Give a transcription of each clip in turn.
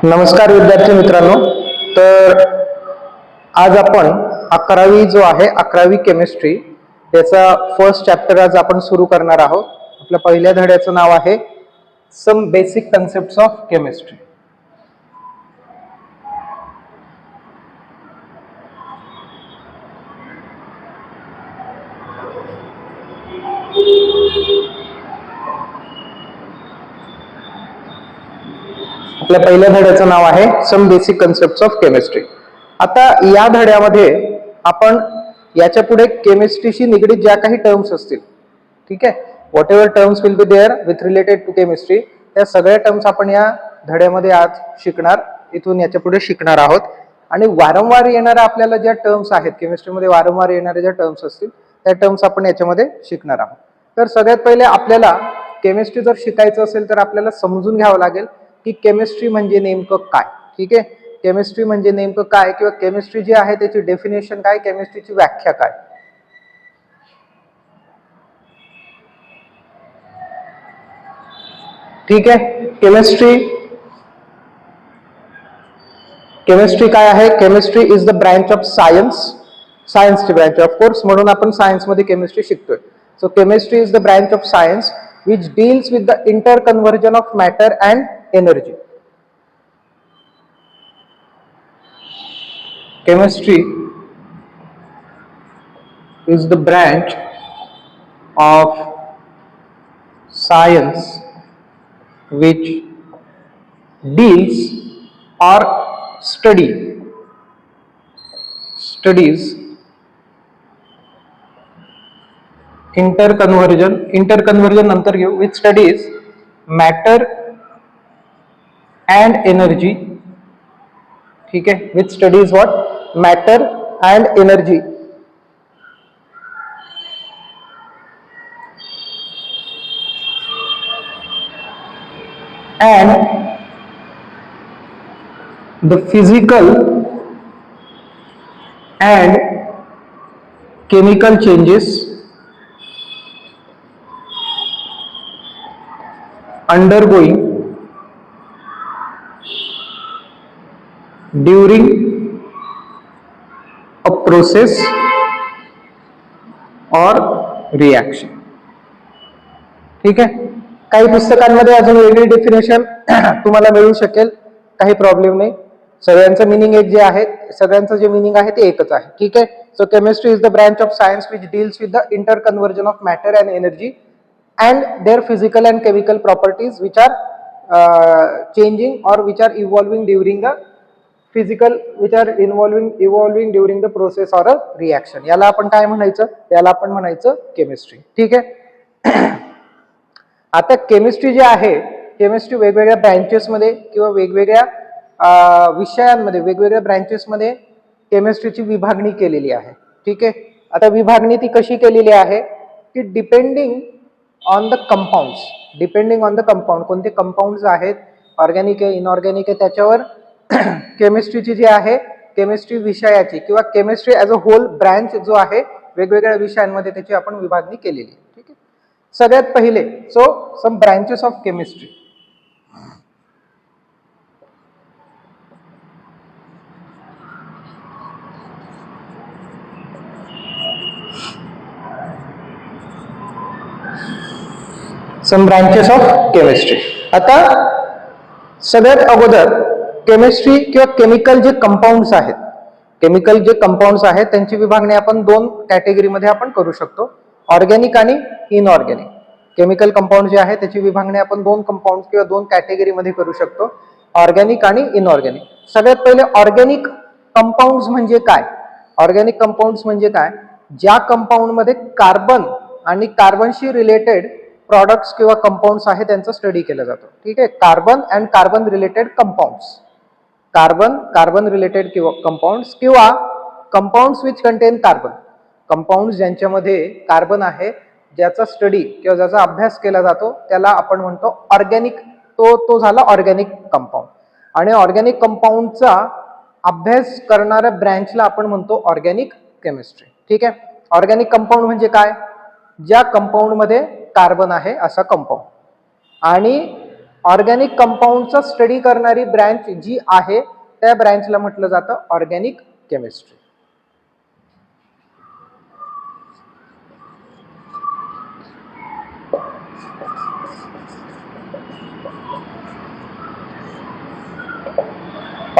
नमस्कार विद्यार्थी मित्रांनो. तर आज आपण 11वी जो आहे 11वी केमिस्ट्री त्याचा फर्स्ट चॅप्टर आज आपण सुरू करणार आहोत. आपल्या पहिल्या धड्याचं नाव आहे some basic concepts of chemistry. आपल्या पहिल्या धड्याचं नाव आहे some basic concepts of chemistry. आता या धड्यामध्ये आपण याच्या पुढे केमिस्ट्रीशी निगडीत ज्या काही टर्म्स असतील, ठीक आहे, whatever terms will be there with related to chemistry, त्या सगळ्या टर्म्स आपण या धड्यामध्ये आज शिकणार, इथून याच्या पुढे शिकणार आहोत. आणि वारंवार येणाऱ्या आपल्याला ज्या टर्म्स आहेत केमिस्ट्रीमध्ये, वारंवार येणाऱ्या ज्या टर्म्स असतील त्या टर्म्स आपण याच्यामध्ये शिकणार आहोत. तर सगळ्यात पहिले आपल्याला केमिस्ट्री जर शिकायचं असेल तर आपल्याला समजून घ्यावं लागेल की केमिस्ट्री म्हणजे नेमकं काय. ठीक आहे, केमिस्ट्री म्हणजे नेमकं काय, किंवा केमिस्ट्री जी आहे त्याची डेफिनेशन काय, केमिस्ट्रीची व्याख्या काय. ठीक आहे, केमिस्ट्री काय आहे. Chemistry is the branch of सायन्सची ब्रँच ऑफ कोर्स, म्हणून आपण सायन्स मध्ये केमिस्ट्री शिकतोय. So chemistry is the branch of science which deals with the interconversion of matter and energy. Chemistry is the branch of science which deals or studies interconversion नंतर घेऊ, which studies matter and energy. ठीक है, which studies what, matter and energy. And the physical and chemical changes undergoing during a process or reaction. ठीक आहे, काही पुस्तकांमध्ये अजून वेगळी डेफिनेशन तुम्हाला मिळू शकेल, काही प्रॉब्लेम नाही. सगळ्यांचं मिनिंग एक जे आहे, सगळ्यांचं जे मिनिंग आहे ते एकच आहे. ठीक आहे, so chemistry is the branch of science which deals with the interconversion of matter and energy and their physical and chemical properties which are changing or which are evolving during the evolving during the process or a reaction. याला आपण काय म्हणायचं, याला आपण म्हणायचं chemistry. ठीक आहे, आता केमिस्ट्री जी आहे, केमिस्ट्री वेगवेगळ्या ब्रँचेस मध्ये किंवा वेगवेगळ्या विषयांमध्ये, वेगवेगळ्या ब्रँचेस मध्ये केमिस्ट्रीची विभागणी केलेली आहे. ठीक आहे, आता विभागणी ती कशी केलेली आहे की डिपेंडिंग ऑन द कंपाऊंड, कोणते कंपाऊंड्स आहेत, ऑर्गॅनिक आहे, इनऑर्गॅनिक आहे, त्याच्यावर केमिस्ट्रीची जी आहे, केमिस्ट्री विषयाची किंवा chemistry as a whole branch जो आहे, वेगवेगळ्या विषयांमध्ये त्याची आपण विभागणी केलेली आहे. ठीक आहे, सगळ्यात पहिले so some branches of chemistry. Some branches of chemistry. आता सगळ्यात अगोदर केमिस्ट्री किंवा केमिकल जे कंपाऊंड्स आहेत, त्यांची विभागणी आपण दोन कॅटेगरीमध्ये आपण करू शकतो, ऑर्गॅनिक आणि इनऑर्गॅनिक. केमिकल कंपाऊंड जे आहे त्याची विभागणी आपण दोन कंपाऊंड किंवा दोन कॅटेगरीमध्ये करू शकतो, ऑर्गॅनिक आणि इनऑर्गॅनिक. सगळ्यात पहिले ऑर्गॅनिक कंपाऊंड्स म्हणजे काय. ऑर्गॅनिक कंपाऊंड्स म्हणजे काय, ज्या कंपाऊंड मध्ये कार्बन आणि कार्बनशी रिलेटेड प्रॉडक्ट्स किंवा कंपाऊंड्स आहे त्यांचा स्टडी केला जातो. ठीक आहे, carbon and carbon related compounds, carbon related किंवा compounds which contain carbon, compounds ज्यांच्यामध्ये कार्बन आहे, ज्याचा स्टडी किंवा ज्याचा अभ्यास केला जातो त्याला आपण म्हणतो ऑर्गॅनिक. तो झाला ऑर्गॅनिक कंपाऊंड. आणि ऑर्गॅनिक कंपाऊंडचा अभ्यास करणाऱ्या ब्रँचला आपण म्हणतो ऑर्गॅनिक केमिस्ट्री. ठीक आहे, ऑर्गॅनिक कंपाऊंड म्हणजे काय, ज्या कंपाऊंड मध्ये कार्बन आहे असा कंपाऊंड. आणि ऑर्गॅनिक कंपाऊंडचा स्टडी करणारी ब्रँच जी आहे त्या ब्रँचला म्हटलं जातं organic chemistry.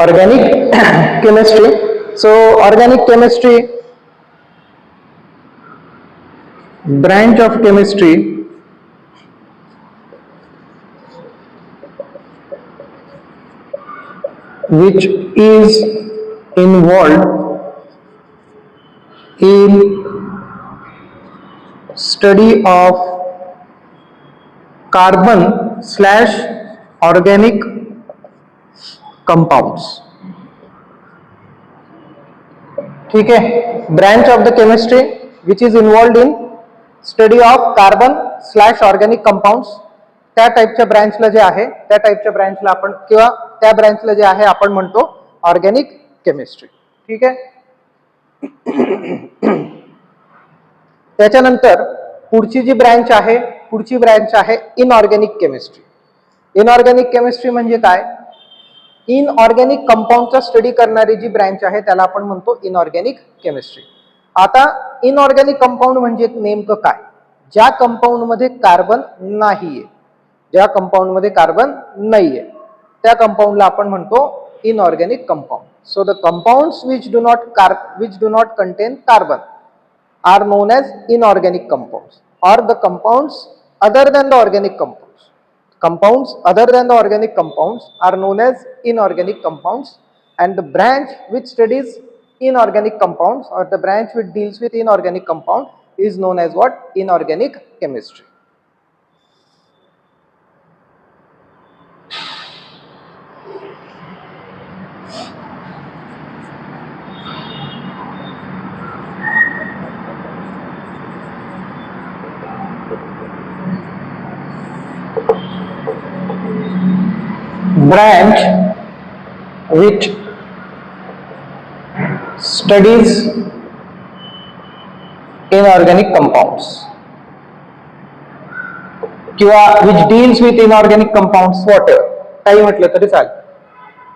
Organic chemistry. So organic chemistry, branch of chemistry which is involved in study of carbon / organic compounds. ठीक है, branch of the chemistry which is involved in study of carbon / organic compounds. त्या टाईपच्या ब्रांचला जे आहे त्या टाईपच्या ब्रांचला आपण किंवा त्या ब्रांचला जे आहे आपण म्हणतो ऑर्गॅनिक केमिस्ट्री. ठीक आहे. त्याच्यानंतर पुढची जी ब्रांच आहे पुढची ब्रांच आहे इनऑर्गॅनिक केमिस्ट्री. इनऑर्गॅनिक केमिस्ट्री म्हणजे काय? इनऑर्गॅनिक कंपाऊंडचा स्टडी करणारी जी ब्रँच आहे त्याला आपण म्हणतो इनऑर्गॅनिक केमिस्ट्री. आता इनऑर्गॅनिक कंपाऊंड म्हणजे नेमकं काय? ज्या कंपाऊंड मध्ये कार्बन नाहीये, ज्या कंपाऊंड मध्ये कार्बन नाहीये त्या कंपाऊंडला आपण म्हणतो inorganic compound. So the compounds which do not contain carbon are known as inorganic compounds, or the compounds other than the organic compounds. Compounds other than the organic compounds are known as inorganic compounds, and the branch which studies inorganic compounds, or the branch which deals with inorganic compound is known as what? Inorganic chemistry. Branch which studies inorganic compounds किंवा which deals with inorganic compounds, whatever काही म्हटलं तरी चालेल.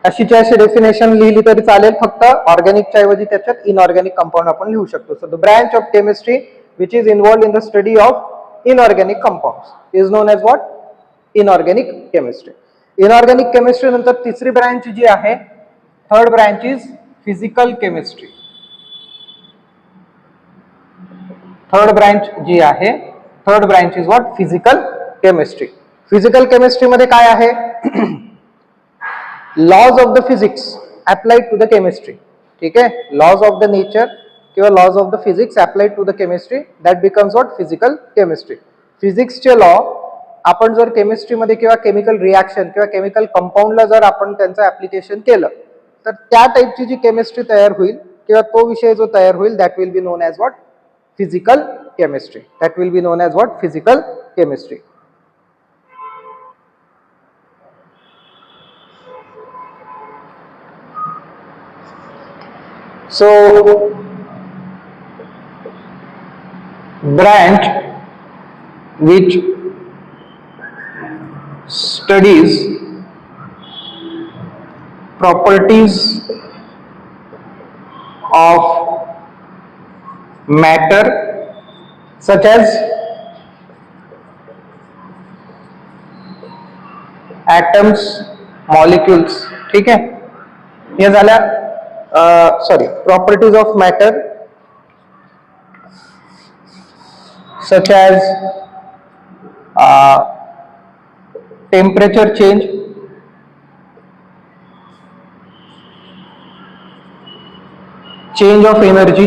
अशीच्या अशी definition लिहिली तरी चालेल, फक्त ऑर्गॅनिकच्या ऐवजी त्याच्यात इनऑर्गॅनिक कंपाऊंड आपण लिहू शकतो. So the branch of chemistry which is involved in the study of inorganic compounds is known as what? Inorganic chemistry. Inorganic chemistry नंतर तिसरी ब्रँच जी आहे, third branch is physical chemistry. Third branch जी आहे, third branch is what? Physical chemistry. Physical chemistry मध्ये काय आहे? Laws of the physics applied to the chemistry. ठीक आहे, लॉज ऑफ द नेचर किंवा laws of the physics applied to the chemistry, that becomes what? Physical chemistry. फिजिक्सचे law आपण जर केमिस्ट्रीमध्ये किंवा केमिकल रिॲक्शन किंवा केमिकल कंपाऊंडला जर आपण त्यांचं ऍप्लिकेशन केलं तर त्या टाईपची जी केमिस्ट्री तयार होईल किंवा तो विषय जो तयार होईल that will be known as what? Physical chemistry. That will be known as what? Physical chemistry. So branch which studies properties of matter such as atoms, molecules. ठीक है, ये झाल्या properties of matter such as temperature change, change of energy,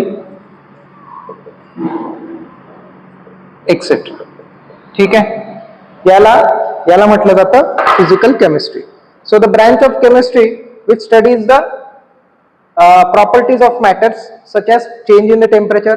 etc. ठीक है, याला म्हटलं जातं physical chemistry. So the branch of chemistry which studies the properties of matters such as change in the temperature,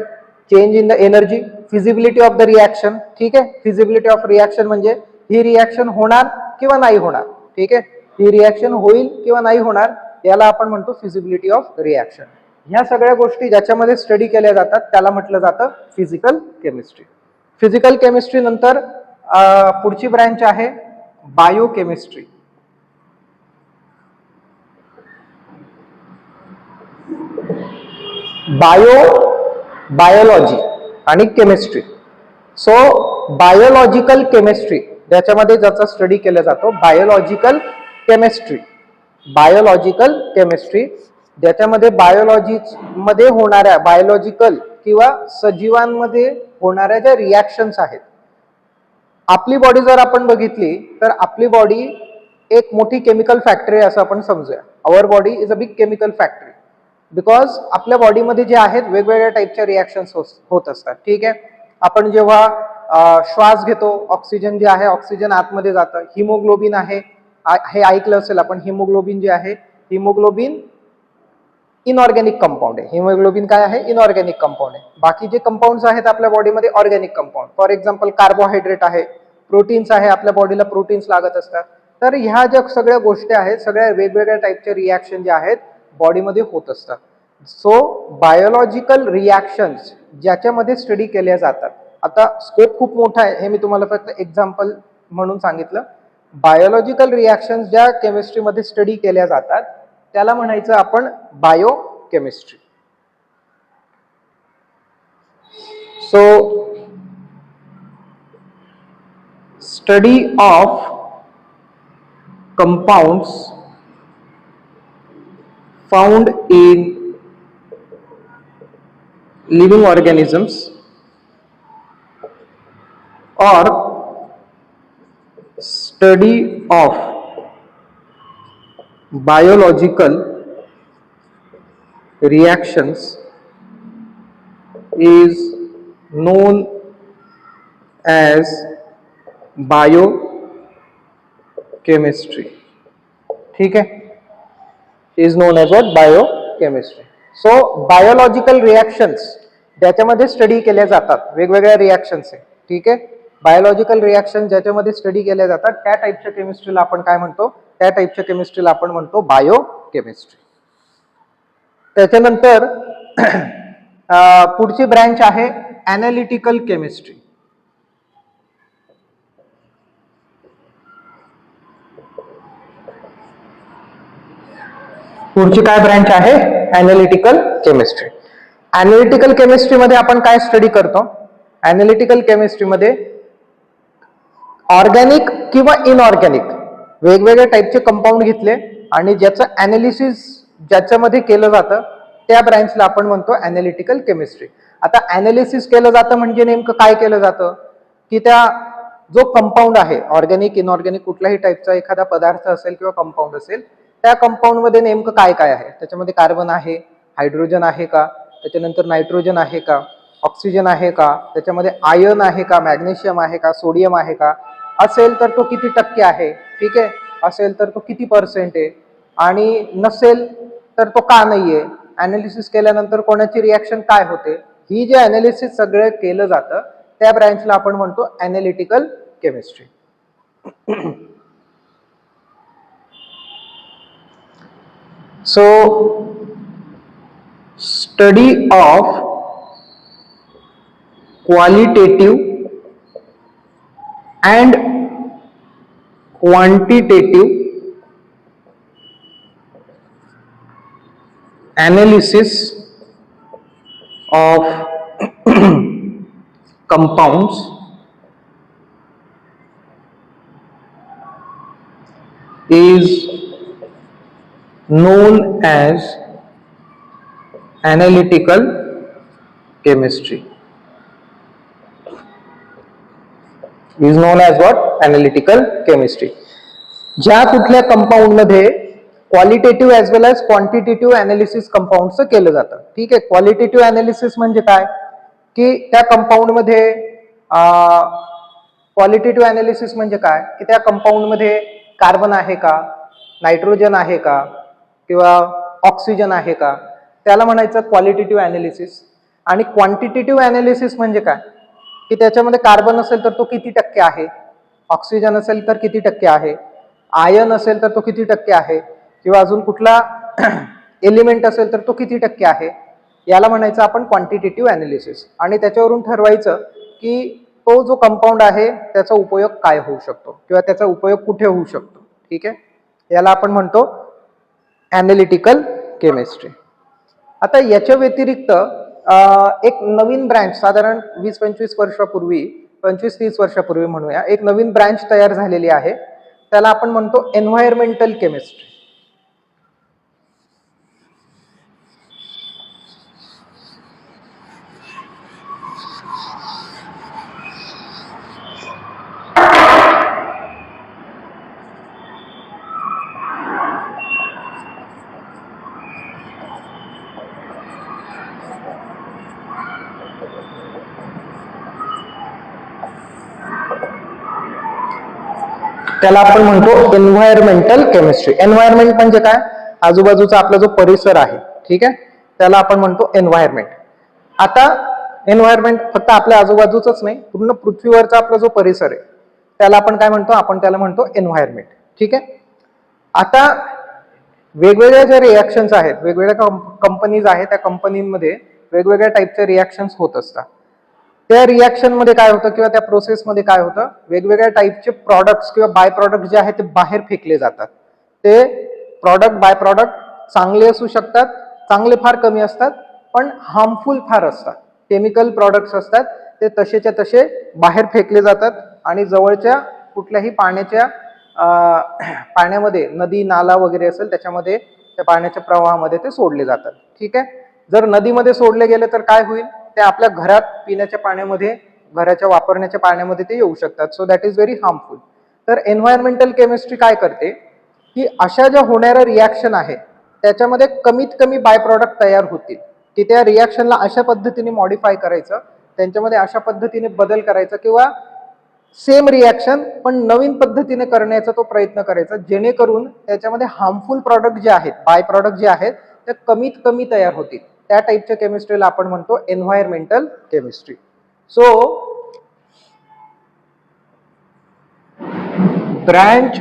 change in the energy, feasibility of the reaction. ठीक आहे, feasibility of reaction म्हणजे ही reaction होणार किंवा नाही होणार. ठीक आहे, ही reaction होईल किंवा नाही होणार याला आपण म्हणतो फिजिबिलिटी ऑफ रिएक्शन. ह्या सगळ्या गोष्टी ज्याच्यामध्ये स्टडी केल्या जातात त्याला म्हटलं जातं फिजिकल केमिस्ट्री. फिजिकल केमिस्ट्री नंतर पुढची ब्रँच आहे बायोकेमिस्ट्री. बायोलॉजी आणि केमिस्ट्री. सो बायोलॉजिकल केमिस्ट्री ज्याच्यामध्ये ज्याचा स्टडी केला जातो बायोलॉजिकल केमिस्ट्री. बायोलॉजिकल केमिस्ट्री ज्याच्यामध्ये बायोलॉजी मध्ये होणाऱ्या बायोलॉजिकल किंवा सजीवांमध्ये होणाऱ्या ज्या रिॲक्शन्स आहेत. आपली बॉडी जर आपण बघितली तर आपली बॉडी एक मोठी केमिकल फॅक्टरी असं आपण समजूया. Our body is a big chemical factory because आपल्या बॉडीमध्ये जे आहेत वेगवेगळ्या टाईपच्या रिॲक्शन्स होत असतात. ठीक आहे. आपण जेव्हा श्वास घेतो ऑक्सिजन जे आहे ऑक्सिजन आतमध्ये जातं. हिमोग्लोबिन आहे हे ऐकलं असेल आपण. हिमोग्लोबिन जे आहे हिमोग्लोबिन इनऑर्गॅनिक कंपाऊंड आहे. हिमोग्लोबिन काय आहे इनऑर्गॅनिक कंपाऊंड आहे. बाकी जे कंपाऊंड्स आहेत आपल्या बॉडीमध्ये organic compound. For example carbohydrate आहे प्रोटीन्स आहे आपल्या बॉडीला प्रोटीन्स लागत असतात. तर ह्या ज्या सगळ्या गोष्टी आहेत सगळ्या वेगवेगळ्या टाईपच्या रिॲक्शन जे आहेत बॉडीमध्ये होत असतात. सो बायोलॉजिकल रिॲक्शन्स ज्याच्यामध्ये स्टडी केल्या जातात. आता स्कोप खूप मोठा आहे हे मी तुम्हाला फक्त एक्झाम्पल म्हणून सांगितलं. बायोलॉजिकल रिॲक्शन्स ज्या केमिस्ट्रीमध्ये स्टडी केल्या जातात त्याला म्हणायचं आपण biochemistry. So study of compounds found in living organisms or study of biological reactions is known as biochemistry. ठीक है. Is known as what biochemistry. So biological reactions ज्याच्यामध्ये स्टडी केल्या जातात वेगवेगळ्या रिॲक्शन्स आहे. ठीक आहे. बायोलॉजिकल रिॲक्शन ज्याच्यामध्ये स्टडी केल्या जातात त्या टाईपच्या केमिस्ट्रीला आपण काय म्हणतो त्या टाईपच्या केमिस्ट्रीला आपण म्हणतो बायोकेमिस्ट्री. त्याच्यानंतर पुढची ब्रँच आहे ॲनालिटिकल केमिस्ट्री. पुढची काय ब्रँच आहे ॲनालिटिकल केमिस्ट्री. ॲनालिटिकल केमिस्ट्रीमध्ये आपण काय स्टडी करतो. ॲनालिटिकल केमिस्ट्रीमध्ये ऑर्गॅनिक किंवा इनऑर्गॅनिक वेगवेगळ्या टाईपचे कंपाऊंड घेतले आणि ज्याचं ॲनालिसिस ज्याच्यामध्ये केलं जातं त्या ब्रँचला आपण म्हणतो ॲनालिटिकल केमिस्ट्री. आता ॲनालिसिस केलं जातं म्हणजे नेमकं काय केलं जातं की त्या जो कंपाऊंड आहे ऑर्गॅनिक इनऑर्गॅनिक कुठल्याही टाईपचा एखादा पदार्थ असेल किंवा कंपाऊंड असेल त्या कंपाऊंड मध्ये नेमकं काय काय आहे. त्याच्यामध्ये कार्बन आहे हायड्रोजन आहे का त्याच्यानंतर नायट्रोजन आहे का ऑक्सिजन आहे का त्याच्यामध्ये आयर्न आहे का मॅग्नेशियम आहे का सोडियम आहे का असेल तर तो किती टक्के आहे. ठीक आहे. असेल तर तो किती % आहे आणि नसेल तर तो का नाहीये. ॲनालिसिस केल्यानंतर कोणाची रिॲक्शन काय होते ही जे ॲनालिसिस सगळं केलं जातं त्या ब्रँचला आपण म्हणतो analytical chemistry. So, study of qualitative and quantitative analysis of compounds is known as analytical chemistry. Is known as what? Analytical chemistry. ज्या कुठल्या कंपाऊंड मध्ये क्वालिटेटिव्ह एज वेल एज क्वांटिटेटिव्ह अनालिसिस कंपाऊंडचं केलं जातं. ठीक आहे. क्वालिटेटिव्ह अनालिसिस म्हणजे काय की त्या कंपाऊंड मध्ये क्वालिटेटिव्ह अनालिसिस म्हणजे काय की त्या कंपाऊंड मध्ये कार्बन आहे का नायट्रोजन आहे का किंवा ऑक्सिजन आहे का त्याला म्हणायचं क्वालिटेटिव्ह अनालिसिस. आणि क्वांटिटेटिव्ह अनालिसिस म्हणजे काय की त्याच्यामध्ये कार्बन असेल तर तो किती टक्के आहे ऑक्सिजन असेल तर किती टक्के आहे आयर्न असेल तर तो किती टक्के आहे किंवा अजून कुठला एलिमेंट असेल तर तो किती टक्के आहे याला म्हणायचं आपण क्वांटिटेटिव्ह अनालिसिस. आणि त्याच्यावरून ठरवायचं की तो जो कंपाऊंड आहे त्याचा उपयोग काय होऊ शकतो किंवा त्याचा उपयोग कुठे होऊ शकतो. ठीक आहे, याला आपण म्हणतो ॲनालिटिकल केमिस्ट्री. आता याच्या व्यतिरिक्त एक नवीन ब्रँच साधारण 20-25 वर्षापूर्वी 25-30 वर्षापूर्वी म्हणूया एक नवीन ब्रँच तयार झालेली आहे, त्याला आपण म्हणतो एन्व्हायरमेंटल केमिस्ट्री. त्याला आपण म्हणतो एन्व्हायरमेंटल केमिस्ट्री. एन्व्हायरमेंट म्हणजे काय, आजूबाजूचा आपला जो परिसर आहे, ठीक आहे, त्याला आपण म्हणतो एन्व्हायरमेंट. आता एन्व्हायरमेंट फक्त आपल्या आजूबाजूच नाही, पूर्ण पृथ्वीवरचा आपला जो परिसर आहे त्याला आपण काय म्हणतो, आपण त्याला म्हणतो एन्व्हायरमेंट. ठीक आहे, आता वेगवेगळ्या ज्या रिॲक्शन्स आहेत, वेगवेगळ्या कंपनीज आहेत, त्या कंपनीमध्ये वेगवेगळ्या टाईपच्या रिॲक्शन्स होत असतात. त्या रिॲक्शन मध्ये काय होतं किंवा त्या प्रोसेसमध्ये काय होतं, वेगवेगळ्या टाईपचे प्रॉडक्ट्स किंवा बाय प्रॉडक्ट जे आहेत ते बाहेर फेकले जातात. ते प्रॉडक्ट बाय प्रॉडक्ट चांगले असू शकतात, चांगले फार कमी असतात, पण हार्मफुल फार असतात. केमिकल प्रॉडक्ट्स असतात, ते तसेच्या तसे बाहेर फेकले जातात आणि जवळच्या कुठल्याही पाण्यामध्ये नदी नाला वगैरे असेल त्याच्यामध्ये त्या पाण्याच्या प्रवाहामध्ये ते सोडले जातात. ठीक आहे, जर नदीमध्ये सोडले गेले तर काय होईल, ते आपल्या घरात पिण्याच्या पाण्यामध्ये, घराच्या वापरण्याच्या पाण्यामध्ये ते येऊ शकतात. So that is very harmful. तर एन्व्हायरमेंटल केमिस्ट्री काय करते की अशा ज्या होणाऱ्या रिॲक्शन आहेत त्याच्यामध्ये कमीत कमी बाय प्रॉडक्ट तयार होतील, की त्या रिॲक्शनला अशा पद्धतीने मॉडिफाय करायचं, त्यांच्यामध्ये अशा पद्धतीने बदल करायचा किंवा सेम रिॲक्शन पण नवीन पद्धतीने करण्याचा तो प्रयत्न करायचा, जेणेकरून त्याच्यामध्ये हार्मफुल प्रॉडक्ट जे आहेत, बाय प्रॉडक्ट जे आहेत ते कमीत कमी तयार होतील. त्या टाईपच्या केमिस्ट्रीला आपण म्हणतो environmental chemistry. So branch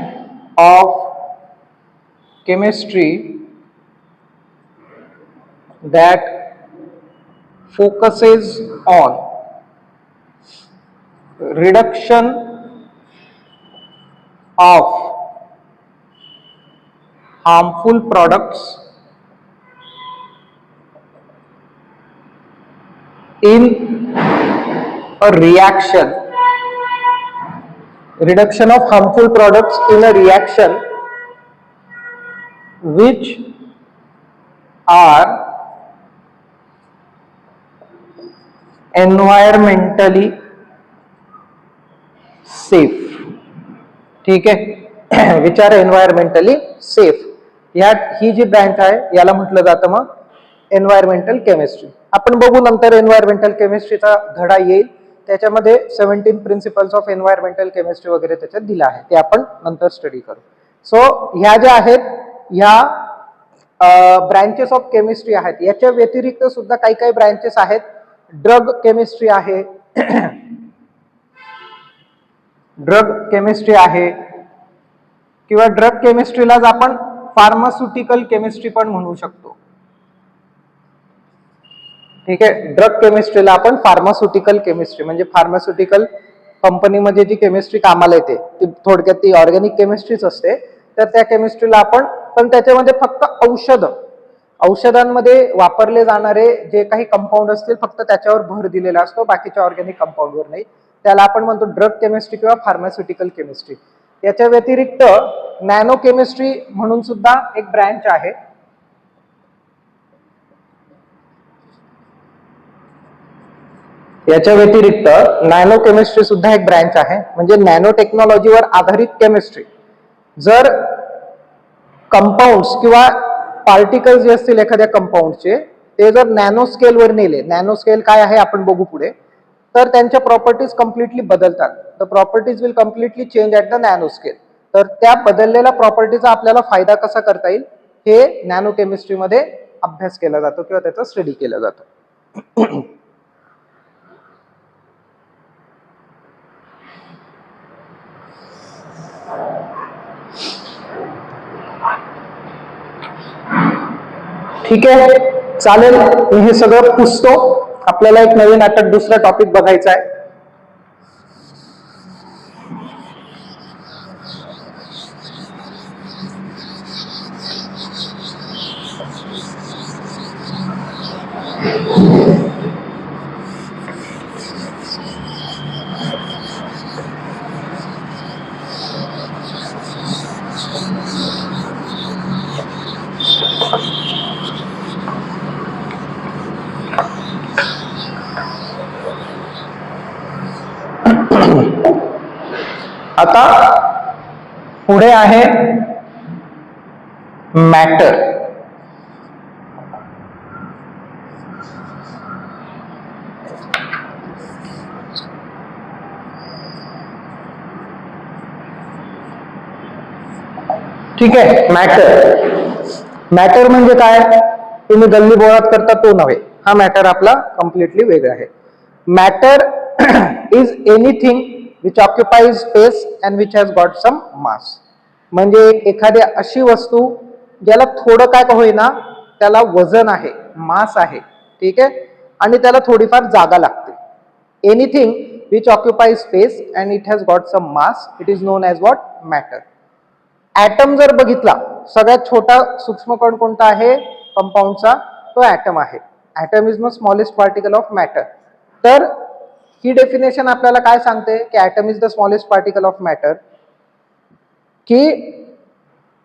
of chemistry that focuses on reduction of harmful products in a reaction, reduction of harmful products in a reaction which are एन्व्हायरमेंटली safe. ठीक आहे, विचार एन्व्हायरमेंटली सेफ. ही जी ब्रँच आहे याला म्हटलं जातं मग एन्व्हायरमेंटल केमिस्ट्री. आपण बघू नंतर एन्व्हायरमेंटल केमिस्ट्रीचा धडा येईल, त्याच्यामध्ये 17 प्रिन्सिपल्स ऑफ एन्व्हायरमेंटल केमिस्ट्री वगैरे त्याच्यात दिला आहे, ते आपण नंतर स्टडी करू. सो ह्या ज्या आहेत ह्या ब्रँचेस ऑफ केमिस्ट्री आहेत. याच्या व्यतिरिक्त सुद्धा काही काही ब्रँचेस आहेत. ड्रग केमिस्ट्री आहे, ड्रग केमिस्ट्री आहे किंवा ड्रग केमिस्ट्रीलाच आपण फार्मास्युटिकल केमिस्ट्री पण म्हणू शकतो. ठीक आहे, ड्रग केमिस्ट्रीला आपण फार्मास्युटिकल केमिस्ट्री म्हणजे फार्मास्युटिकल कंपनीमध्ये जी केमिस्ट्री कामाला येते ती थोडक्यात ती ऑर्गॅनिक केमिस्ट्रीच असते. तर त्या केमिस्ट्रीला आपण, पण त्याच्यामध्ये फक्त औषधांमध्ये वापरले जाणारे जे काही कंपाऊंड असतील फक्त त्याच्यावर भर दिलेला असतो, बाकीच्या ऑर्गॅनिक कंपाऊंडवर नाही. त्याला आपण म्हणतो ड्रग केमिस्ट्री किंवा फार्मास्युटिकल केमिस्ट्री. याच्या व्यतिरिक्त नॅनो केमिस्ट्री म्हणून सुद्धा एक ब्रँच आहे. याच्या व्यतिरिक्त नॅनो केमिस्ट्री सुद्धा एक ब्रँच आहे, म्हणजे नॅनो टेक्नॉलॉजीवर आधारित केमिस्ट्री. जर कंपाऊंड्स किंवा पार्टिकल्स जे असतील एखाद्या कंपाऊंडचे ते जर नॅनो स्केलवर नेले, नॅनो स्केल काय आहे आपण बघू पुढे, तर त्यांच्या प्रॉपर्टीज कम्प्लिटली बदलतात. The properties will completely change at the nano scale. तर त्या बदललेल्या प्रॉपर्टीचा आपल्याला फायदा कसा करता येईल हे नॅनो केमिस्ट्रीमध्ये अभ्यास केला जातो किंवा त्याचा स्टडी केला जातो. ठीक आहे, चालेल, मी हे सगळं पुसतो. आपल्याला एक नवीन आता दुसरा टॉपिक बघायचा आहे. आता पुढे आहे मॅटर. ठीक आहे. मॅटर म्हणजे काय, तुम्ही गल्ली बोळात करता तो नव्हे, हा मॅटर आपला कम्प्लिटली वेगळा आहे. Matter is anything which occupies space and which has got some mass. म्हणजे एखादी अशी वस्तू ज्याला थोडं काय होईना त्याला वजन आहे, मास आहे, ठीक आहे, आणि त्याला थोडीफार जागा लागते. Anything which occupies space and it has got some mass, it is known as what, matter. Atom जर बघितला, सगळ्यात छोटा सूक्ष्मकण कोणता आहे कंपाऊंडचा, तो ऍटम आहे. Atom is the smallest particle of matter. तर ही डेफिनेशन आपल्याला काय सांगते की atom is the smallest particle of matter, की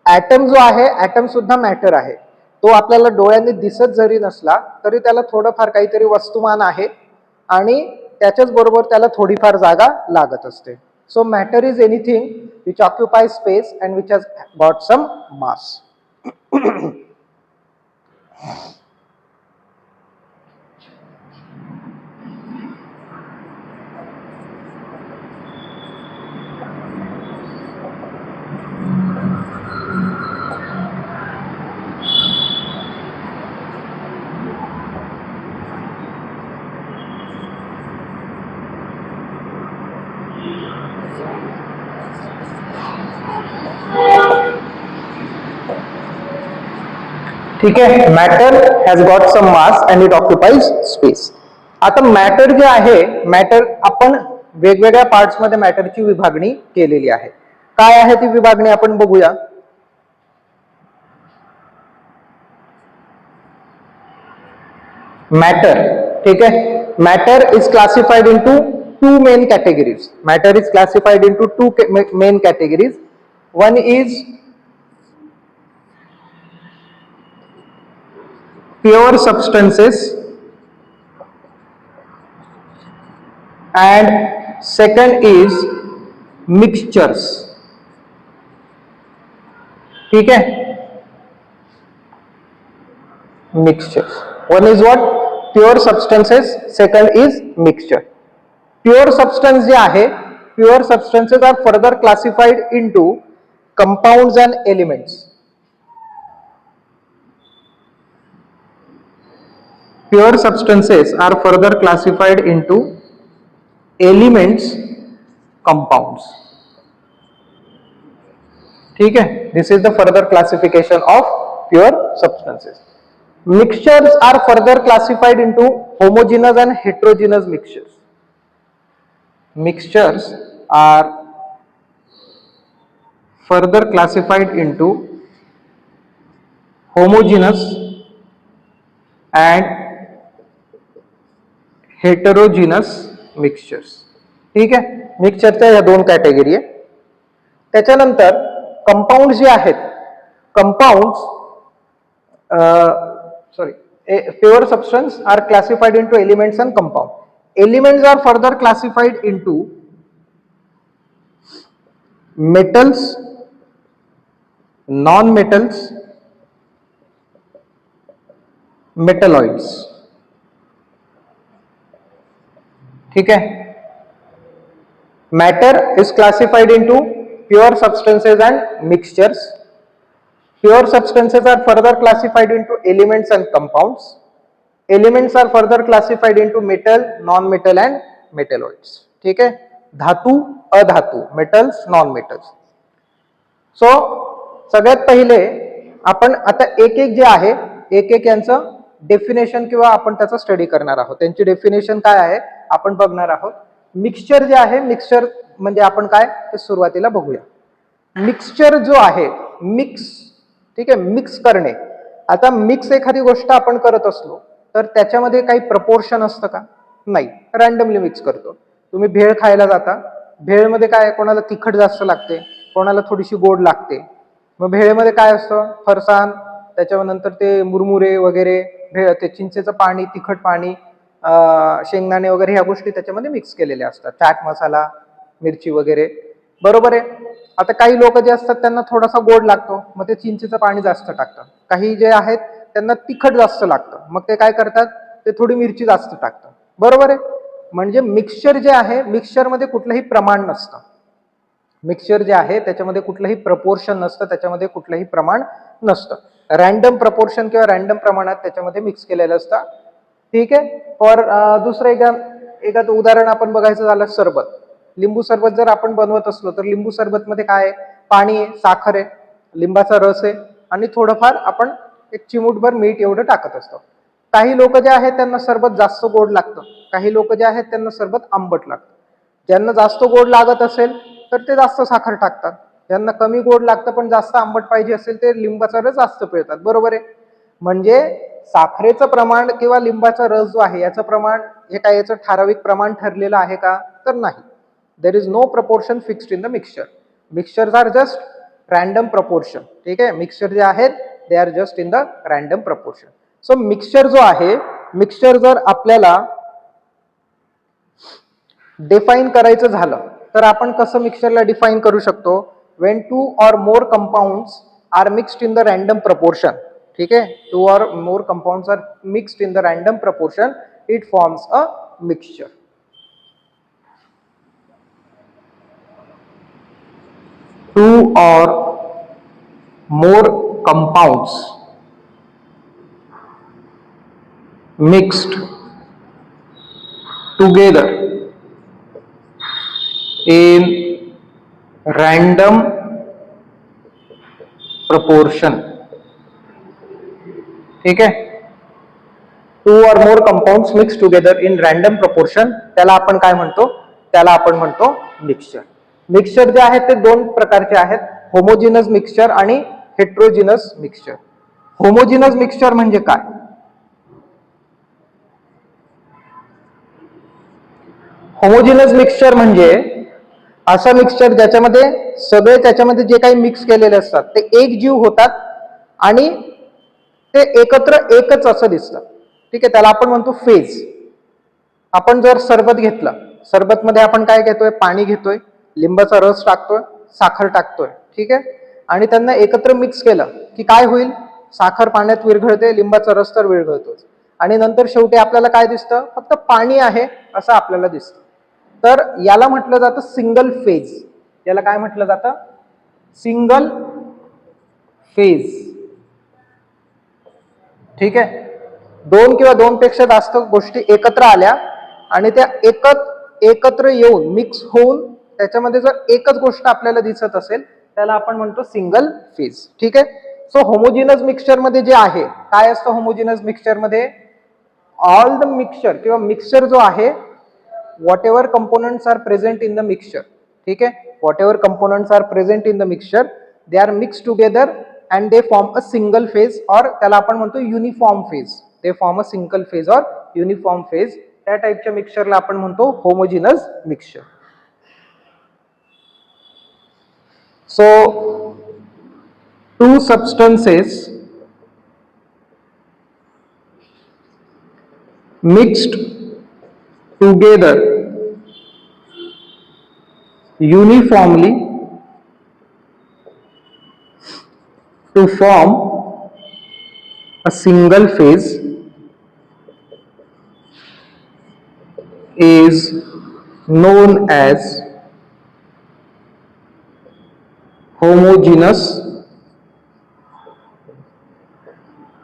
ऍटम जो आहे, ऍटम सुद्धा मॅटर आहे. तो आपल्याला डोळ्यांनी दिसत जरी नसला तरी त्याला थोडंफार काहीतरी वस्तुमान आहे आणि त्याच्याच बरोबर त्याला थोडीफार जागा लागत असते. So matter is anything which occupies space and which has got some mass. ठीक आहे. Matter has got some mass and it occupies space. आता मॅटर जे आहे, मॅटर आपण वेगवेगळ्या पार्ट्स मध्ये मॅटरची विभागणी केलेली आहे. काय आहे ती विभागणी आपण बघूया. मॅटर, ठीक आहे. Matter is classified into two main categories. Matter is classified into two main categories. One is pure substances and second is mixtures. ठीक है, mixtures. One is what, pure substances, second is mixture. Pure substance जे आहे, pure substances are further classified into compounds and elements. Pure substances are further classified into elements, compounds. ठीक है, this is the further classification of pure substances. Mixtures are further classified into homogeneous and heterogeneous mixtures. Mixtures are further classified into homogeneous and heterogeneous mixtures. ठीक आहे, मिक्सचरच्या या दोन category आहे. त्याच्यानंतर compound जे आहेत, compounds pure substance are classified into elements and compound. Elements are further classified into metals, non metals, metalloids. ठीक है. Matter is classified into pure substances and mixtures. Pure substances are further classified into elements and compounds. Elements are further classified into metal, non metal and metalloids. ठीक है. धातू, अधातू, metals, non metals. So सगळ्यात पहिले आपण आता एक एक जे आहे, एक एक यांचं डेफिनेशन किंवा आपण त्याचा स्टडी करणार आहोत. त्यांची डेफिनेशन काय आहे आपण बघणार आहोत. मिक्सचर जे आहे, मिक्सचर म्हणजे आपण काय ते सुरुवातीला बघूया. मिक्सचर जो आहे, मिक्स, ठीक आहे, मिक्स करणे. आता मिक्स एखादी गोष्ट आपण करत असलो तर त्याच्यामध्ये काही प्रपोर्शन असतं का? नाही, रॅन्डमली मिक्स करतो. तुम्ही भेळ खायला जाता, भेळमध्ये काय, कोणाला तिखट जास्त लागते, कोणाला थोडीशी गोड लागते. मग भेळमध्ये काय असतं, फरसाण, त्याच्यानंतर ते मुरमुरे वगैरे, भेळ, ते चिंचेचं पाणी, तिखट पाणी, शेंगदाणे वगैरे ह्या गोष्टी त्याच्यामध्ये मिक्स केलेल्या असतात. चाट मसाला, मिरची वगैरे. बरोबर आहे. आता काही लोक जे असतात त्यांना थोडासा गोड लागतो, मग ते चिंचेचं पाणी जास्त टाकतात. काही जे आहेत त्यांना तिखट जास्त लागतं, मग ते काय करतात, ते थोडी मिरची जास्त टाकतात. बरोबर आहे. म्हणजे मिक्सचर जे आहे, मिक्सचरमध्ये कुठलंही प्रमाण नसतं. मिक्सचर जे आहे त्याच्यामध्ये कुठलंही प्रपोर्शन नसतं, त्याच्यामध्ये कुठलंही प्रमाण नसतं. रॅन्डम प्रपोर्शन किंवा रॅन्डम प्रमाणात त्याच्यामध्ये मिक्स केलेलं असतं. ठीक आहे. फॉर दुसरं एखादं उदाहरण आपण बघायचं झालं, सरबत. लिंबू सरबत जर आपण बनवत असलो तर लिंबू सरबत मध्ये काय आहे, पाणी आहे, साखर आहे, लिंबाचा रस आहे आणि थोडंफार आपण एक चिमूटभर मीठ एवढं टाकत असतो. काही लोक जे आहेत त्यांना सरबत जास्त गोड लागतं, काही लोक जे आहेत त्यांना सरबत आंबट लागतं. ज्यांना जास्त गोड लागत असेल तर ते जास्त साखर टाकतात, ज्यांना कमी गोड लागतं पण जास्त आंबट पाहिजे असेल ते लिंबाचा रस जास्त पिळतात. बरोबर आहे. म्हणजे साखरेचं प्रमाण किंवा लिंबाचा रस जो आहे याचं प्रमाण हे काय याचं ठराविक प्रमाण ठरलेलं आहे का, तर नाही. There is no proportion fixed in the mixture. Mixtures are just random proportion. ठीक आहे. मिक्सचर जे आहेत they are just in the random proportion. So mixture जो आहे, मिक्सचर जर आपल्याला डिफाईन करायचं झालं तर आपण कसं मिक्सचरला डिफाईन करू शकतो, Wien 2 or more compounds are mixed in the random proportion. ठीक है, 2 or more compounds are mixed in the random proportion, it forms a mixture. Two or more compounds mixed together in random proportion. ठीक है. 2 or more compounds mixed together in random proportion, त्याला आपण काय म्हणतो, त्याला आपण म्हणतो मिक्सचर. मिक्सचर जे आहेत ते दोन प्रकारचे आहेत, होमोजिनस मिक्सचर आणि हेट्रोजिनस मिक्सचर. होमोजिनस मिक्सचर म्हणजे काय, होमोजिनस मिक्सचर म्हणजे असं मिक्सचर ज्याच्यामध्ये सगळे त्याच्यामध्ये जे काही मिक्स केलेले असतात ते एक जीव होतात आणि ते एकत्र एकच असं दिसतं. ठीक आहे. त्याला आपण म्हणतो फेज. आपण जर सरबत घेतलं, सरबत मध्ये आपण काय घेतोय, पाणी घेतोय, लिंबाचा रस टाकतोय, साखर टाकतोय. ठीक आहे. आणि त्यांना एकत्र मिक्स केलं की काय होईल, साखर पाण्यात विरघळते, लिंबाचा रस तर विरघळतोच आणि नंतर शेवटी आपल्याला काय दिसतं, फक्त पाणी आहे असं आपल्याला दिसतं. तर याला म्हटलं जातं सिंगल फेज. याला काय म्हटलं जातं, सिंगल फेज. ठीक आहे. दोन किंवा दोन पेक्षा जास्त गोष्टी एकत्र आल्या आणि त्या एकत्र येऊन मिक्स होऊन त्याच्यामध्ये जर एकच गोष्ट आपल्याला दिसत असेल त्याला आपण म्हणतो सिंगल फेज. ठीक आहे. सो होमोजिनस मिक्सचर मध्ये जे आहे, काय असतं होमोजिनस मिक्सचर मध्ये, ऑल द मिक्सचर किंवा मिक्सचर जो आहे, whatever components are present in the mixture. ठीक आहे. Whatever components are present in the mixture they are mix together and they form a single phase, or त्याला आपण म्हणतो uniform phase. they form a single phase or uniform phase. त्या टाइपच्या मिक्सचरला आपण म्हणतो homogeneous mixture. so two substances mixed together uniformly to form a single phase is known as homogeneous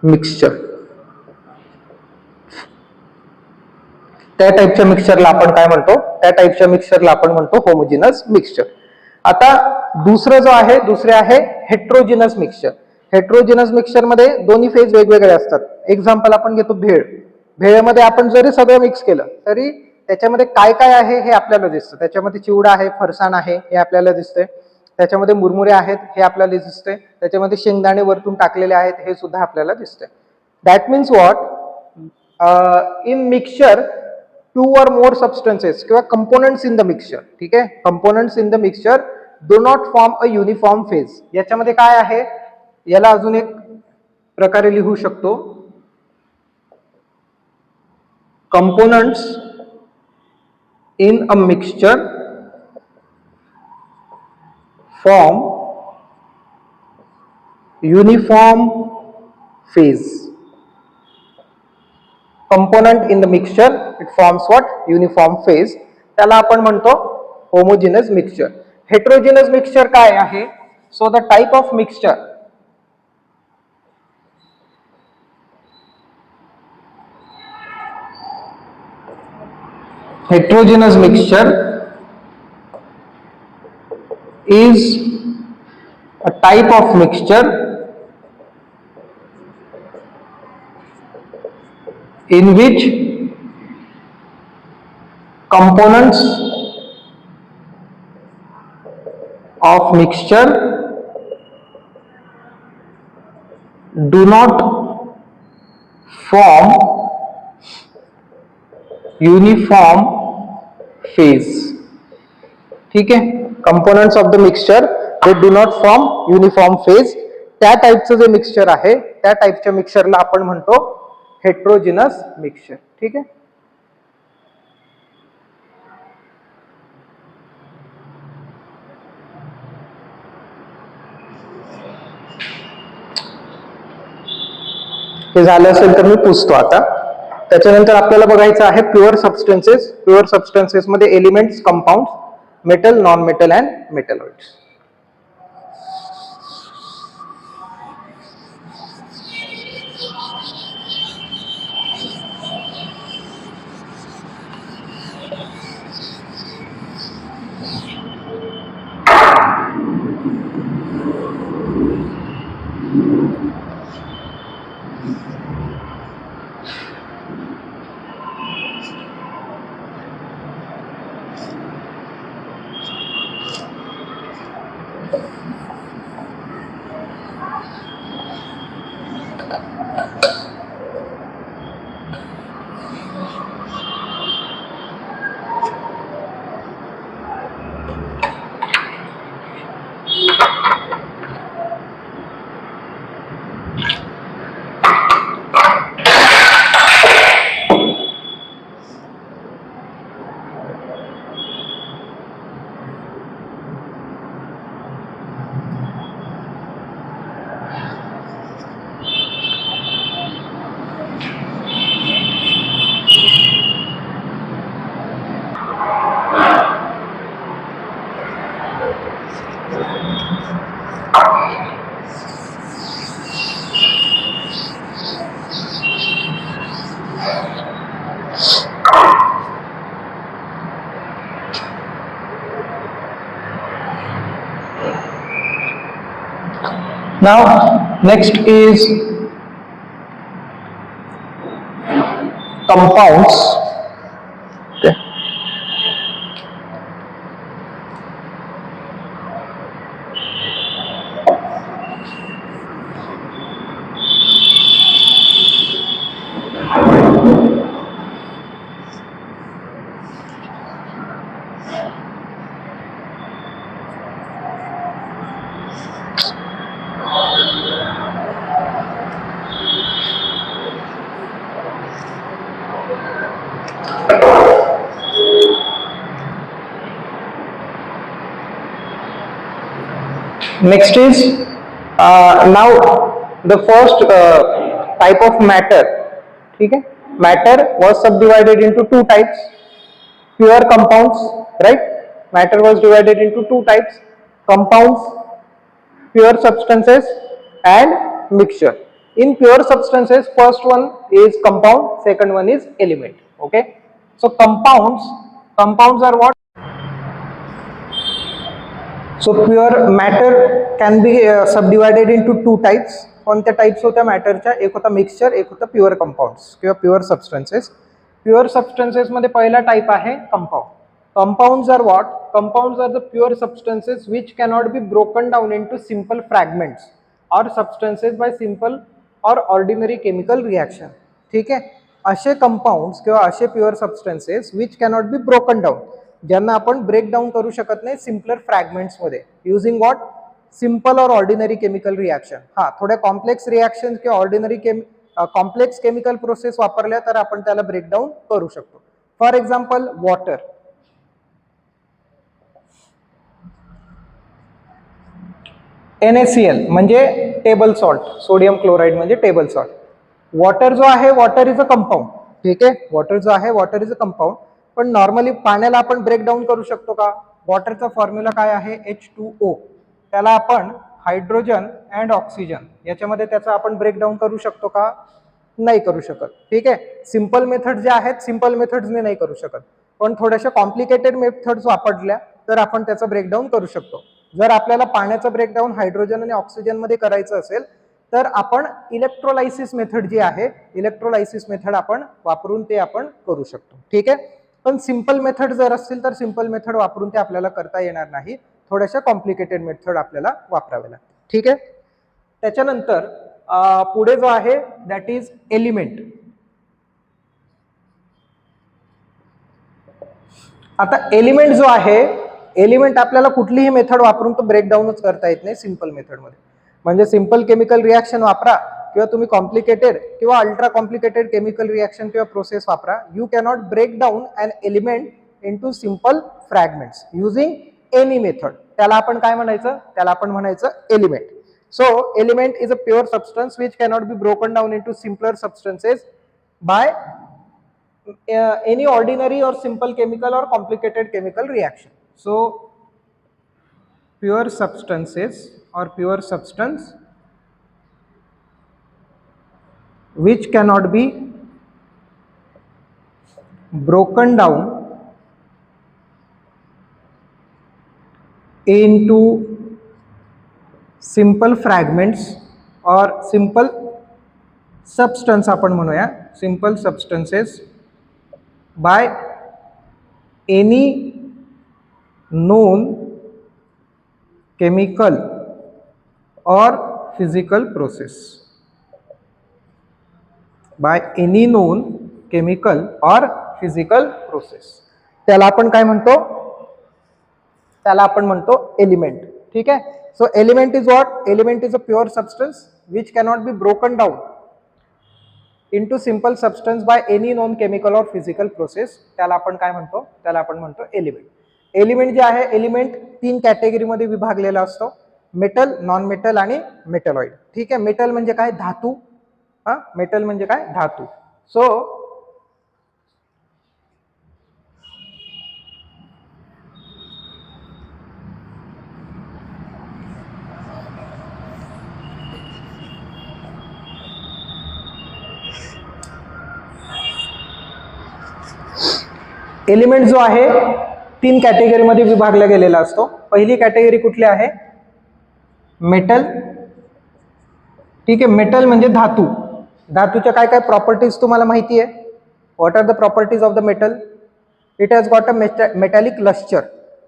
mixture. त्या टाइपच्या मिक्सचरला आपण काय म्हणतो, त्या टाइपच्या मिक्सचरला आपण म्हणतो होमोजिनस मिक्सचर. आता दुसरं जो आहे, दुसरे आहे हेट्रोजिनस मिक्सचर. हेट्रोजिनस मिक्सचर मध्ये दोन्ही फेज वेगवेगळे असतात. एक्झाम्पल आपण घेतो भेळ. भेळमध्ये आपण जरी सगळं मिक्स केलं तरी त्याच्यामध्ये काय काय आहे हे आपल्याला दिसतं. त्याच्यामध्ये चिवडा आहे, फरसाण आहे हे आपल्याला दिसतंय, त्याच्यामध्ये मुरमुरे आहेत हे आपल्याला दिसतंय, त्याच्यामध्ये शेंगदाणे वरतून टाकलेले आहेत हे सुद्धा आपल्याला दिसतंय. That means what, in mixture two or more substances किंवा components in the mixture. ठीक आहे. components in the mixture do not form a uniform phase. याच्यामध्ये काय आहे, याला अजून एक प्रकारे लिहू शकतो, components in a mixture form uniform phase. Component in the mixture, it forms what? Uniform phase. त्याला आपण म्हणतो homogeneous mixture. Heterogeneous mixture काय आहे? So the type of mixture heterogeneous mixture is a type of mixture in which components of mixture do not form uniform phase. ठीक आहे, components of the mixture they do not form uniform phase. त्या टाईपचं जे mixture आहे त्या टाईपच्या मिक्सचरला आपण म्हणतो हेट्रोजिनस मिक्सचर. ठीक आहे. हे झालं असेल तर मी पुसतो आता. त्याच्यानंतर आपल्याला बघायचं आहे प्युअर सबस्टन्सेस. प्युअर सबस्टन्सेस मध्ये elements, compounds, metal, non metal and metalloids. Now next is compounds. Okay. Next is now the first type of matter. ठीक है, matter was subdivided into two types, pure compounds, right? Matter was divided into two types, compounds, pure substances and mixture. In pure substances, first one is compound, second one is element. Okay, so compounds are what? So pure matter can be subdivided into two types. कोणत्या types होत्या मॅटरच्या? एक होता mixture, एक होता pure compounds किंवा pure substances. Pure substances मध्ये पहिला टाइप आहे compound. Compounds are what? Compounds are the pure substances which cannot be broken down into simple fragments or substances by simple or ordinary chemical reaction. ठीक आहे, असे compounds किंवा असे pure substances which cannot be broken down, ज्यांना आपण break down करू शकत नाही सिम्पलर फ्रॅगमेंट्स मध्ये, using what? Simple or ordinary chemical reaction. हा, थोड्या कॉम्प्लेक्स रिएक्शन किंवा ऑर्डिनरी कॉम्प्लेक्स केमिकल प्रोसेस वापरल्या तर आपण त्याला ब्रेकडाऊन करू शकतो. For example water. NaCl म्हणजे टेबल सॉल्ट, सोडियम क्लोराईड म्हणजे टेबल सॉल्ट. वॉटर जो आहे, वॉटर इज अ कंपाऊंड. ठीक आहे, वॉटर जो आहे, वॉटर इज अ कंपाऊंड. पण नॉर्मली पाण्याला आपण ब्रेक डाऊन करू शकतो का? वॉटरचा फॉर्म्युला काय आहे? H2O. त्याला आपण हायड्रोजन अँड ऑक्सिजन याच्यामध्ये त्याचा आपण ब्रेकडाऊन करू शकतो का? नाही करू शकत. ठीक आहे, सिंपल मेथड जे आहेत, सिंपल मेथड्सने नाही करू शकत. पण थोड्याशा कॉम्प्लिकेटेड मेथड्स वापरल्या तर आपण त्याचं ब्रेकडाऊन करू शकतो. जर आपल्याला पाण्याचं ब्रेकडाऊन हायड्रोजन आणि ऑक्सिजन मध्ये करायचं असेल तर आपण इलेक्ट्रोलायसिस मेथड जी आहे, इलेक्ट्रोलायसिस मेथड आपण वापरून ते आपण करू शकतो. ठीक आहे, पण सिंपल मेथड जर असतील तर सिंपल मेथड वापरून ते आपल्याला करता येणार नाही. थोड्याशा कॉम्प्लिकेटेड मेथड आपल्याला वापरावे लागतात. ठीक आहे, त्याच्यानंतर पुढे जो आहे दॅट इज एलिमेंट. आता एलिमेंट जो आहे, एलिमेंट आपल्याला कुठलीही मेथड वापरून तो ब्रेकडाऊनच करता येत नाही सिंपल मेथडमध्ये. म्हणजे सिंपल केमिकल रिॲक्शन वापरा किंवा तुम्ही कॉम्प्लिकेटेड किंवा अल्ट्रा कॉम्प्लिकेटेड केमिकल रिॲक्शन किंवा प्रोसेस वापरा, you cannot break down an element into simple fragments using any method. त्याला आपण काय म्हणायचं? त्याला आपण म्हणायचं element. So element is a pure substance which cannot be broken down into simpler substances by any ordinary or simple chemical or complicated chemical reaction. So pure substances or pure substance which cannot be broken down into simple fragments or simple substance आपण म्हणूया, simple substances by any known chemical or physical process, by any known chemical or physical process. त्याला आपण काय म्हणतो? त्याला आपण म्हणतो element. ठीक आहे, so element is what? Element is a pure substance which cannot be broken down into simple substance by any known chemical or physical process. त्याला आपण काय म्हणतो? त्याला आपण म्हणतो एलिमेंट. एलिमेंट जे आहे, एलिमेंट 3 कॅटेगरी मध्ये विभागलेला असतो, मेटल, नॉन मेटल आणि मेटलॉइड. ठीक आहे, मेटल म्हणजे काय? धातू. मेटल म्हणजे काय? धातू. सो एलिमेंट जो आहे 3 कॅटेगरीमध्ये विभागला गेलेला असतो. पहिली कॅटेगरी कुठली आहे? मेटल. ठीक आहे, मेटल म्हणजे धातू. धातूच्या काय काय प्रॉपर्टीज तुम्हाला माहिती आहे? What are the properties of the metal? It has got a metallic lustre.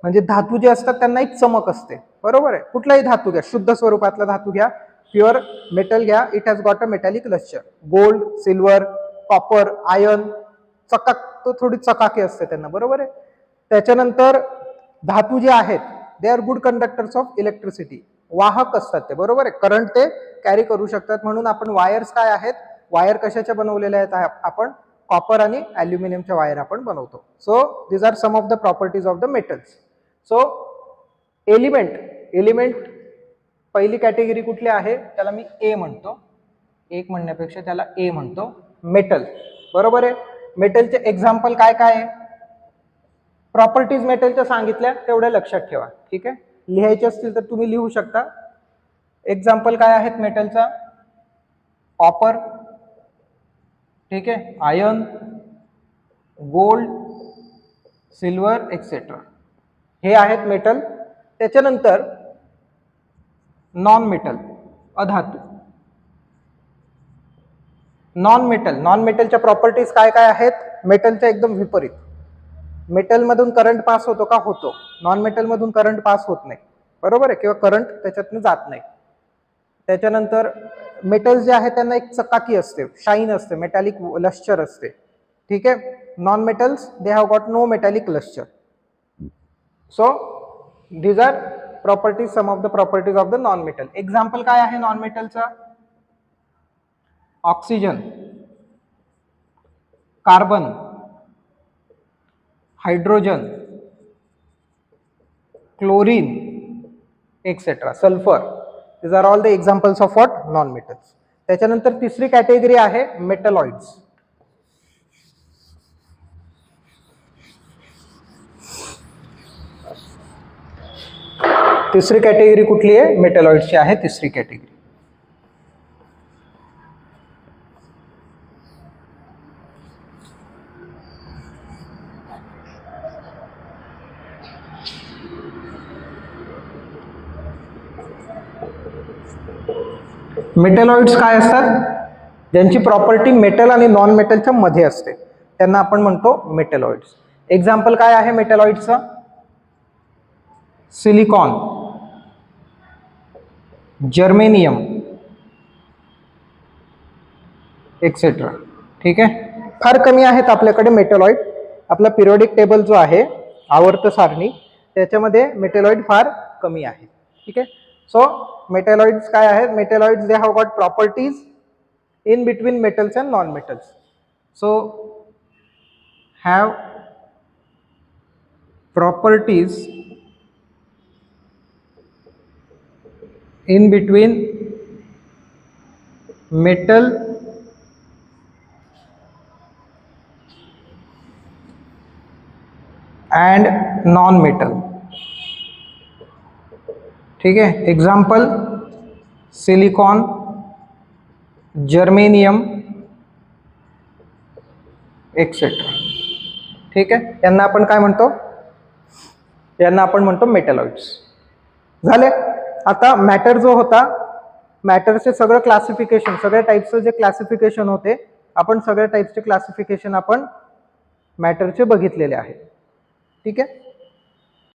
म्हणजे धातू जे असतात त्यांना एक चमक असते. बरोबर आहे, कुठलाही धातू घ्या, शुद्ध स्वरूपातला धातू घ्या, प्युअर मेटल घ्या, it has got a metallic lustre. Gold, silver, copper, iron, चकाक, तो थोडी चकाकी असते त्यांना. बरोबर आहे. त्याच्यानंतर धातू जे आहेत they R good conductors of electricity. वाहक असतात ते. बरोबर आहे, करंट ते कॅरी करू शकतात. म्हणून आपण वायर्स काय आहेत? वायर कशाच्या बनवलेल्या आहेत? आपण कॉपर आणि ॲल्युमिनियमच्या वायर आपण बनवतो. So these are some of the properties of the metals. So element, element पहिली कॅटेगरी कुठली आहे? त्याला मी ए म्हणतो. एक म्हणण्यापेक्षा त्याला ए म्हणतो. मेटल. बरोबर आहे. मेटलचे एक्झाम्पल काय काय आहे? प्रॉपर्टीज मेटलच्या सांगितल्या तेवढ्या लक्षात ठेवा. ठीक आहे, लिहायचे असतील तर तुम्ही लिहू शकता. एक्झाम्पल काय आहेत मेटलचा? कॉपर, ठीक आहे, आयर्न, गोल्ड, सिल्वर एक्सेट्रा, हे आहेत मेटल. त्याच्यानंतर नॉन मेटल, अधातू. नॉन मेटल, नॉन मेटलच्या प्रॉपर्टीज काय काय आहेत? मेटलच्या एकदम विपरीत. मेटल मधून करंट पास होतो का? होतो. नॉन मेटल मधून करंट पास होत नाही. बरोबर आहे, किंवा करंट त्याच्यातून जात नाही. त्याच्यानंतर मेटल्स जे आहेत त्यांना एक चकाकी असते, शाईन असते, मेटॅलिक लस्टर असते. ठीक आहे, non metals they have got no metallic lustre. So these are properties, some of the properties of the non metal. Example काय आहे नॉन मेटलचा? Oxygen, carbon, hydrogen, chlorine etcetera, sulphur. This are all the examples of what non metals. त्याच्यानंतर तिसरी category आहे metalloids. तिसरी category कुठली आहे? मेटलॉइड्सची आहे तिसरी कॅटेगरी. मेटलॉइड्स काय असतात? ज्यांची प्रॉपर्टी मेटल आणि नॉन मेटलच्या मध्ये असते त्यांना आपण म्हणतो मेटलॉइड्स. एक्झाम्पल काय आहे मेटलॉइड्सचं? Silicon, germanium etcetera. ठीक आहे, फार कमी आहेत आपल्याकडे मेटलॉइड. आपला पिरियोडिक टेबल जो आहे आवर्त सारणी त्याच्यामध्ये मेटलॉइड फार कमी आहे. ठीक आहे, सो मेटलॉइड्स काय आहेत? Metalloids they have got properties in between metals and non-metals. So have properties in between metal and non-metal. ठीक है, एग्जाम्पल सिलिकॉन, जर्मेनियम एक्सेट्रा. ठीक आहे, यांना आपण काय म्हणतो? यांना आपण म्हणतो मेटलॉइड्स. झाले. आता मॅटर जो होता, मॅटरचे सगळं क्लासिफिकेशन, सगळ्या टाईप्सचं जे क्लासिफिकेशन होते, आपण सगळ्या टाईप्सचे क्लासिफिकेशन आपण मॅटरचे बघितलेले आहे. ठीक आहे.